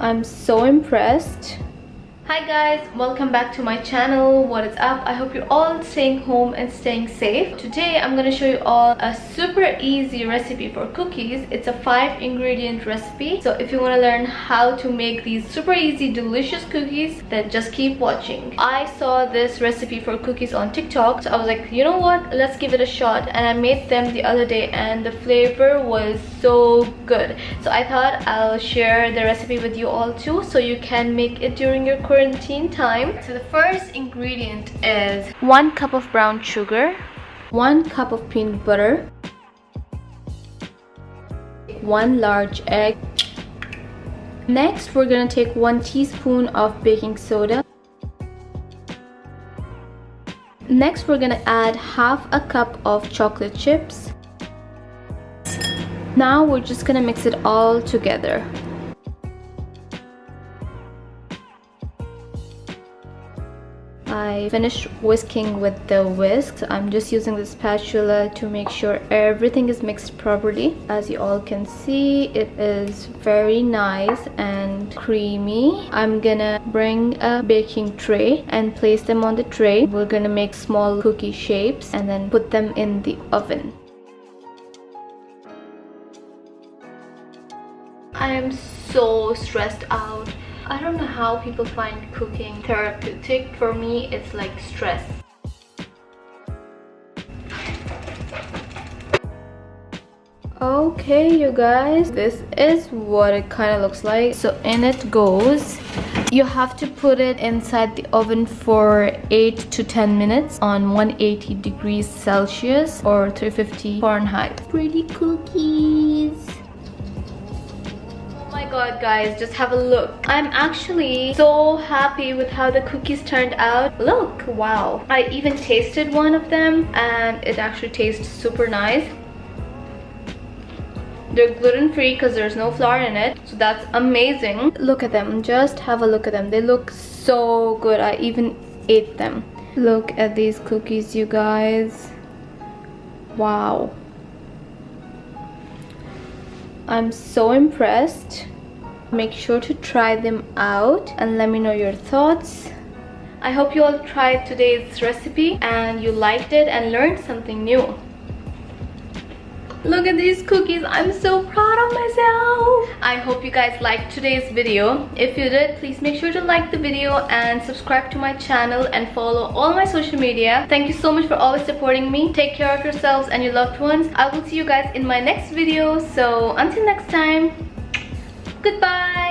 I'm so impressed. Hi guys, welcome back to my channel. What is up? I hope you're all staying home and staying safe. Today I'm gonna show you all a super easy recipe for cookies. It's a 5-ingredient recipe, so if you want to learn how to make these super easy delicious cookies, then just keep watching. I saw this recipe for cookies on TikTok, so I was like, you know what, let's give it a shot, and I made them the other day and the flavor was so good. So I thought I'll share the recipe with you all too, so you can make it during your quarantine time. So the first ingredient is 1 cup of brown sugar, 1 cup of peanut butter, 1 large egg. Next, we're gonna take 1 teaspoon of baking soda. Next, we're gonna add half a cup of chocolate chips. Now we're just gonna mix it all together. I finished whisking with the whisk, so I'm just using the spatula to make sure everything is mixed properly. As you all can see, it is very nice and creamy. I'm gonna bring a baking tray and place them on the tray. We're gonna make small cookie shapes and then put them in the oven. I am so stressed out. I don't know how people find cooking therapeutic. For me, it's like stress. Okay, you guys, this is what it kind of looks like. So in it goes. You have to put it inside the oven for 8 to 10 minutes on 180 degrees Celsius or 350 Fahrenheit. Pretty cookies. God guys, just have a look. I'm actually so happy with how the cookies turned out. Look, wow. I even tasted one of them and it actually tastes super nice. They're gluten-free because there's no flour in it, so that's amazing. Look at them, just have a look at them. They look so good. I even ate them. Look at these cookies, you guys. Wow, I'm so impressed. Make sure to try them out and let me know your thoughts. I hope you all tried today's recipe and you liked it and learned something new. Look at these cookies. I'm so proud of myself. I hope you guys liked today's video. If you did, please make sure to like the video and subscribe to my channel and follow all my social media. Thank you so much for always supporting me. Take care of yourselves and your loved ones. I will see you guys in my next video. So until next time, goodbye.